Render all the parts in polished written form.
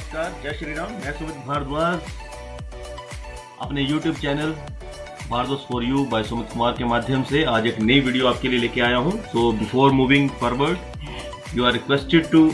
नमस्कार, जय श्री राम। मैं सुमित भारद्वाज अपने YouTube channel Bhardwaj for you by Sumit Kumar के माध्यम से आज एक नई वीडियो आपके लिए लेके आया हूं। So before moving forward you are requested to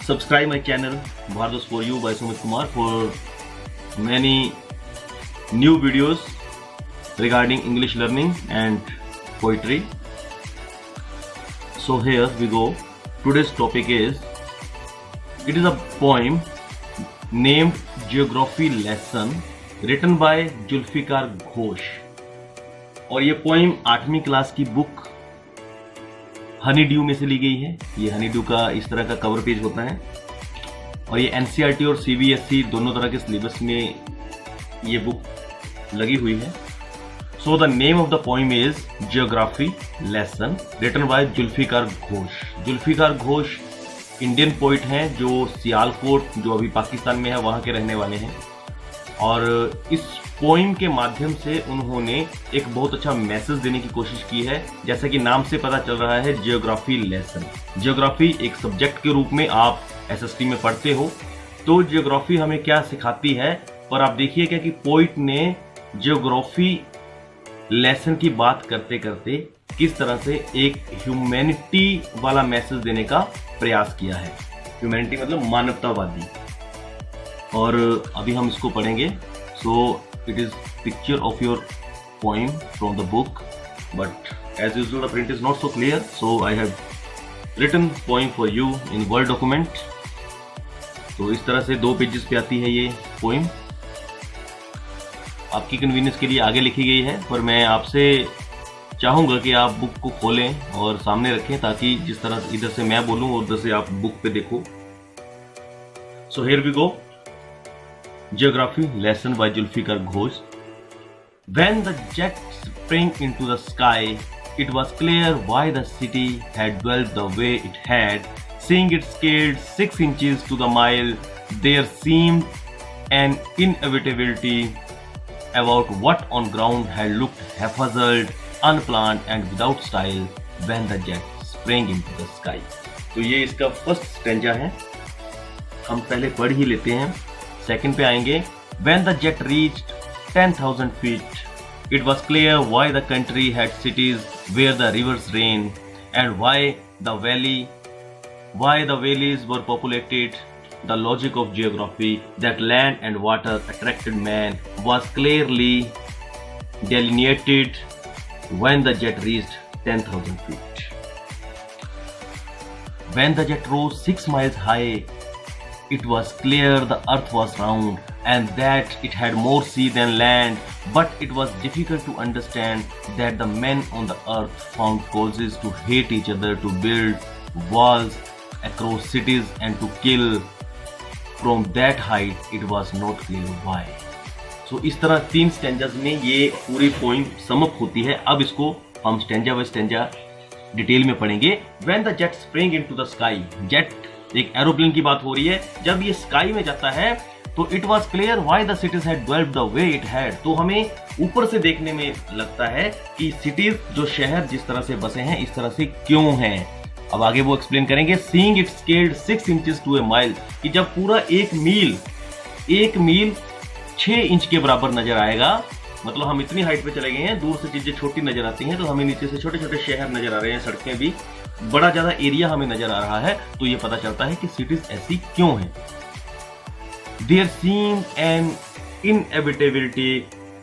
subscribe my channel Bhardwaj for you by Sumit Kumar for many new videos regarding English learning and poetry. So here we go. Today's topic is, it is a poem named Geography Lesson written by Zulfikar Ghose. और ये poem 8वीं class की book Honey due में से ली गई है। ये Honey due का इस तरह का कवर पेज होता है और ये NCERT और CBSE दोनों तरह के सिलेबस में ये बुक लगी हुई है। So the name of the poem is Geography Lesson written by Zulfikar Ghose. Zulfikar Ghose Indian poet हैं जो सियालकोट, जो अभी पाकिस्तान में है, वहाँ के रहने वाले हैं। और इस पोइम के माध्यम से उन्होंने एक बहुत अच्छा मैसेज देने की कोशिश की है। जैसा कि नाम से पता चल रहा है, जियोग्राफी लेसन। जियोग्राफी एक सब्जेक्ट के रूप में आप SST में पढ़ते हो, तो जियोग्राफी हमें क्या सिखाती है। पर आप देखिएगा कि पोइट ने जियोग्राफी लेसन की बात करते करते किस तरह से एक ह्यूमैनिटी वाला मैसेज देने का प्रयास किया है। ह्यूमैनिटी मतलब मानवतावादी। और अभी हम इसको पढ़ेंगे। So it is picture of your poem from the book, but as usual the print is not so clear, so I have written poem for you in Word document. तो इस तरह से 2 पेजेस पे आती है ये पोएम। आपकी convenience के लिए आगे लिखी गई है, पर मैं आपसे चाहूँगा कि आप बुक को खोलें और सामने रखें, ताकि जिस तरह इधर से मैं बोलूँ और उधर से आप बुक पे देखो। So here we go. Geography lesson by Zulfikar Ghose. When the jet sprang into the sky, it was clear why the city had dwelt the way it had. Seeing it scaled 6 inches to the mile, there seemed an inevitability about what on ground had looked haphazard, unplanned and without style when the jet sprang into the sky. तो ये इसका first stanza है, हम पहले पढ़ ही लेते हैं। Second पे आएंगे। When the jet reached 10,000 feet, it was clear why the country had cities where the rivers ran and why the valleys were populated. The logic of geography, that land and water attracted man, was clearly delineated when the jet reached 10,000 feet. When the jet rose 6 miles high, it was clear the earth was round and that it had more sea than land, but it was difficult to understand that the men on the earth found causes to hate each other, to build walls across cities and to kill. From that height, it was not clear why. So इस तरह 3 stanzas में ये पूरी poem sum up होती है। अब इसको हम स्टेंजा बाय स्टेंजा डिटेल में पढ़ेंगे। When the jet sprang into the sky, jet एक एरोप्लेन की बात हो रही है। जब ये स्काई में जाता है तो it was clear why the cities had dwelt the way it had. तो हमें ऊपर से देखने में लगता है कि सिटीज, जो शहर जिस तरह से बसे हैं, इस तरह से क्यों हैं। अब आगे वो एक्सप्लेन करेंगे। Seeing it scaled 6 inches to a mile, कि जब पूरा 1 मील 6 इंच के बराबर नजर आएगा, मतलब हम इतनी हाइट पे चले गए हैं, दूर से चीजें छोटी नजर आती हैं, तो हमें नीचे से छोटे छोटे शहर नजर आ रहे हैं, सड़कें भी, बड़ा ज्यादा एरिया हमें नजर आ रहा है। तो ये पता चलता है कि सिटीज ऐसी क्यों हैं। There seemed an inevitability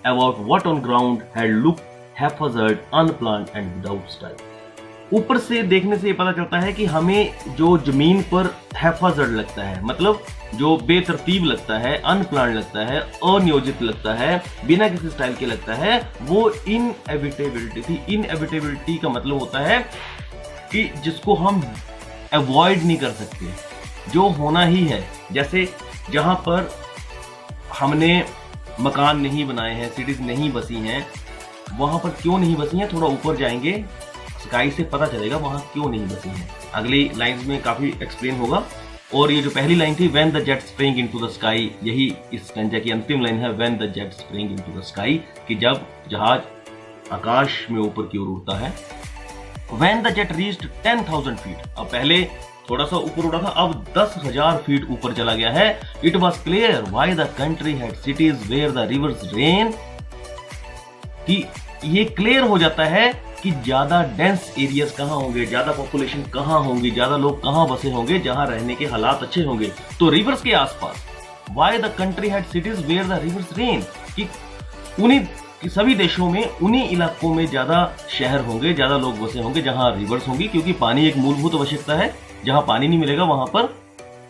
about what on ground had looked haphazard, unplanned and without style. ऊपर से देखने से ये पता चलता है कि हमें जो जमीन पर हैफाजर्ड लगता है, मतलब जो बेतरतीब लगता है, अनप्लान लगता है, अनियोजित लगता है, बिना किसी स्टाइल के लगता है, वो इनएविटेबिलिटी थी। इनएविटेबिलिटी का मतलब होता है कि जिसको हम अवॉइड नहीं कर सकते, जो होना ही है। जैसे जहां पर हमने मकान नहीं बनाए हैं, सिटीज नहीं बसी हैं, वहां पर क्यों नहीं बसी हैं, थोड़ा ऊपर जाएंगे, स्काई से पता चलेगा वहां क्यों नहीं बसी है। अगली लाइंस में काफी एक्सप्लेन होगा। और ये जो पहली लाइन थी, When the jet sprang into the sky, यही इस स्टेंजा की अंतिम लाइन है, When the jet sprang into the sky, कि जब जहाज आकाश में ऊपर की ओर उड़ता है। When the jet reached 10,000 feet, अब पहले थोड़ा सा ऊपर उड़ा था, अब 10,000 फीट ऊपर चला गया है। It was clear why the country had cities where the rivers ran, कि ये क्लियर हो जाता है कि ज्यादा डेंस एरियाज कहाँ होंगे, ज्यादा पॉपुलेशन कहाँ होंगी, ज्यादा लोग कहाँ बसे होंगे, जहां रहने के हालात अच्छे होंगे, तो रिवर्स के आसपास। Why the country had cities where the rivers ran, कि उन्हीं कि सभी देशों में उन्हीं इलाकों में ज्यादा शहर होंगे, ज्यादा लोग बसे होंगे जहां रिवर्स होंगी, क्योंकि पानी एक मूलभूत आवश्यकता है। जहां पानी नहीं मिलेगा वहां पर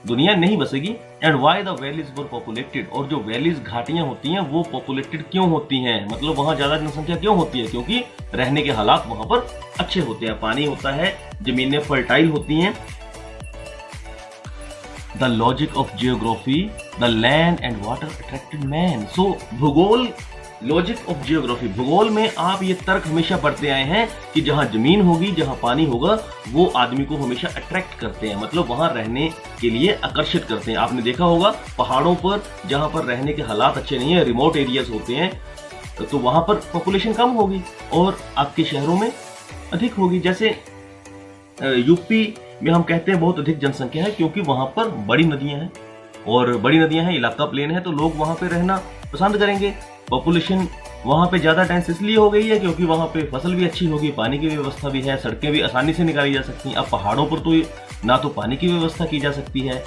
दुनिया नहीं बसेगी। And why the valleys were populated, और जो वैलीज घाटियां होती हैं वो पॉपुलेटेड क्यों होती हैं, मतलब वहां ज्यादा जनसंख्या क्यों होती है, क्योंकि रहने के हालात वहां पर अच्छे होते हैं, पानी होता है, जमीनें फर्टाइल होती हैं। The logic of geography, the land and water attracted man. So भूगोल, लॉजिक ऑफ जियोग्राफी, भूगोल में आप ये तर्क हमेशा पढ़ते आए हैं कि जहां जमीन होगी, जहां पानी होगा, वो आदमी को हमेशा अट्रैक्ट करते हैं, मतलब वहां रहने के लिए आकर्षित करते हैं। आपने देखा होगा पहाड़ों पर जहां पर रहने के हालात अच्छे नहीं है, रिमोट एरियाज होते हैं, तो वहां पर पॉपुलेशन कम होगी और आपके शहरों में अधिक होगी। जैसे यूपी में हम कहते हैं बहुत अधिक जनसंख्या है, क्योंकि वहां पर बड़ी नदियां हैं, और बड़ी नदियां हैं, इलाका प्लेन है, तो लोग वहां पे रहना पसंद करेंगे। पॉपुलेशन वहां पे ज्यादा डेंस इसलिए हो गई है क्योंकि वहां पे फसल भी अच्छी होगी, पानी की व्यवस्था भी है, सड़कें भी आसानी से निकाली जा सकती हैं। अब पहाड़ों पर तो ना तो पानी की व्यवस्था की जा सकती है,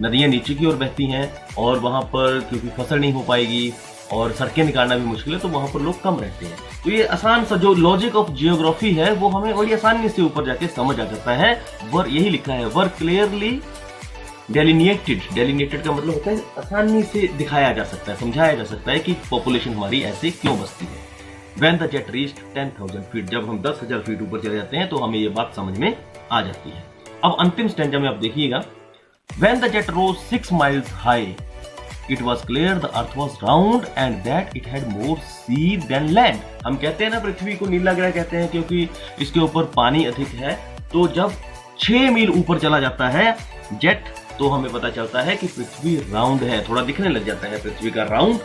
नदियां नीचे की ओर बहती हैं, और वहां पर क्योंकि फसल नहीं हो पाएगी और सड़कें निकालना भी मुश्किल है, तो वहां पर लोग कम रहते हैं। तो ये आसान सा जो लॉजिक ऑफ जियोग्राफी है वो हमें बड़ी आसानी से ऊपर जाके समझ आ जाता है। वर यही लिखा है, वर क्लियरली डेलिनेटेड, डेलिनेटेड का मतलब होता है आसानी से दिखाया जा सकता है, समझाया जा सकता है कि पॉपुलेशन हमारी ऐसे क्यों बसती है। When the jet reached 10,000 feet, जब हम 10,000 फीट ऊपर चले जाते हैं तो हमें ये बात समझ में आ जाती है। अब अंतिम स्टैंजा में आप देखिएगा, When the jet rose 6 miles high, it was clear the earth was round and that it had more sea than land। हम कहते हैं ना पृथ्वी को नीला ग्रह कहते हैं क्योंकि इसके ऊपर पानी अधिक है। तो जब 6 मील ऊपर चला जाता है जेट, तो हमें पता चलता है कि पृथ्वी राउंड है, थोड़ा दिखने लग जाता है पृथ्वी का राउंड,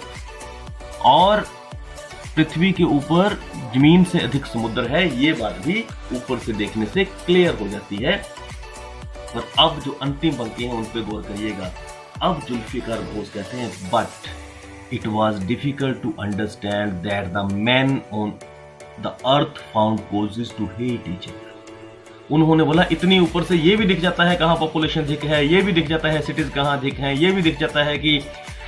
और पृथ्वी के ऊपर जमीन से अधिक समुद्र है, ये बात भी ऊपर से देखने से क्लियर हो जाती है। और अब जो अंतिम पंक्ति है उन पे गौर करिएगा। अब जुल्फिकार घोष कहते हैं, but it was difficult to understand that the man on the earth found causes to hate each other. उन्होंने बोला इतनी ऊपर से ये भी दिख जाता है कहाँ पॉपुलेशन अधिक है, ये भी दिख जाता है सिटीज कहाँ अधिक हैं, ये भी दिख जाता है कि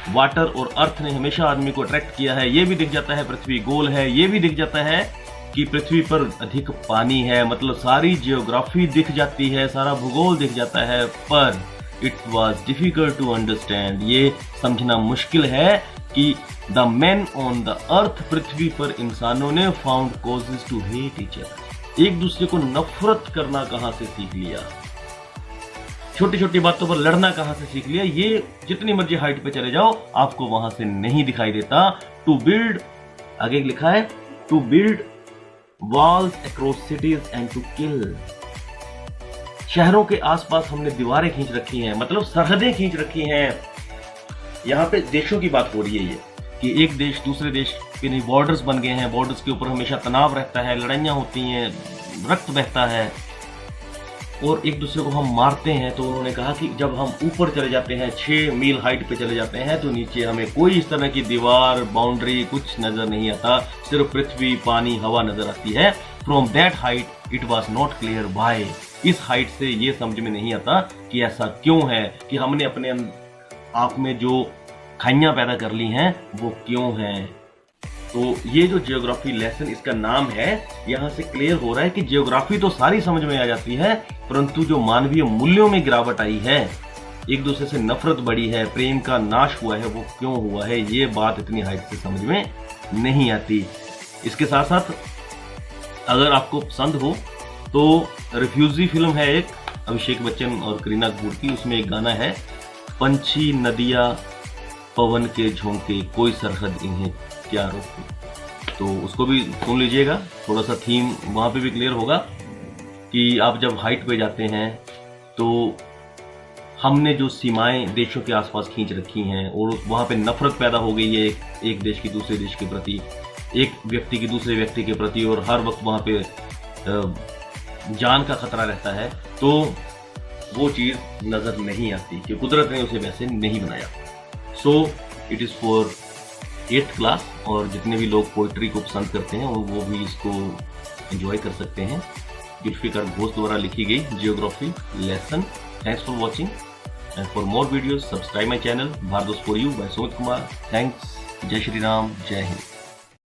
वाटर और अर्थ ने हमेशा आदमी को अट्रैक्ट किया है, ये भी दिख जाता है पृथ्वी गोल है, ये भी दिख जाता है कि पृथ्वी पर अधिक पानी है, मतलब सारी जियोग्राफी दिख जाती है, सारा भूगोल दिख जाता है। पर it was difficult to understand, ये समझना मुश्किल है कि the man on the earth, पृथ्वी पर इंसानों ने found causes to hate each other, एक दूसरे को नफरत करना कहां से सीख लिया, छोटी छोटी बातों पर लड़ना कहां से सीख लिया। ये जितनी मर्जी हाइट पे चले जाओ आपको वहां से नहीं दिखाई देता। टू बिल्ड, आगे लिखा है, to build walls across cities and to kill. शहरों के आसपास हमने दीवारें खींच रखी हैं, मतलब सरहदें खींच रखी हैं। यहाँ पे देशों की बात हो रही है ये कि एक देश दूसरे देश के नहीं, बॉर्डर्स बन गए हैं, बॉर्डर्स के ऊपर हमेशा तनाव रहता है, लड़ाइयाँ होती हैं, रक्त बहता है और एक दूसरे को हम मारते हैं। तो उन्होंने कहा कि जब हम ऊपर चले जाते हैं, 6 मील हाइट पे चले जाते हैं, तो नीचे हमें कोई इस तरह की दीवार, बाउंड्री कुछ नजर नहीं आता, सिर्फ पृथ्वी, पानी, हवा नजर आती है। From that height it was not clear why, इस हाइट से ये समझ में नहीं आता कि ऐसा क्यों है कि हमने अपने आप में जो खाइयां पैदा कर ली हैं वो क्यों हैं। तो ये जो जियोग्राफी लेसन इसका नाम है, यहाँ से क्लियर हो रहा है कि जियोग्राफी तो सारी समझ में आ जाती है, परंतु जो मानवीय मूल्यों में गिरावट आई है, एक दूसरे से नफरत बढ़ी है, प्रेम का नाश हुआ है, वो क्यों हुआ है, ये बात इतनी हाइट से समझ में नहीं आती। इसके साथ साथ अगर आपको पसंद हो तो रिफ्यूजी फिल्म है एक, अभिषेक बच्चन और करीना कपूर की, उसमें एक गाना है, पंछी नदियां पवन के झोंके, कोई सरहद इन्हें क्या रोके, तो उसको भी सुन लीजिएगा। थोड़ा सा थीम वहाँ पे भी क्लियर होगा कि आप जब हाइट पे जाते हैं तो हमने जो सीमाएं देशों के आसपास खींच रखी हैं और वहाँ पे नफरत पैदा हो गई है एक देश की दूसरे देश के प्रति, एक व्यक्ति की दूसरे व्यक्ति के प्रति, और हर वक्त वहाँ पे जान का खतरा रहता है। तो वो चीज़ नज़र नहीं आती कि कुदरत ने उसे वैसे नहीं बनाया। So it is for 8th class, और जितने भी लोग पोइट्री को पसंद करते हैं वो भी इसको एंजॉय कर सकते हैं। जुल्फिकार घोष द्वारा लिखी गई geography lesson. Thanks for watching, and for more videos subscribe my channel भारदोस for you by Sumit Kumar. Thanks. जय श्री राम, जय हिंद।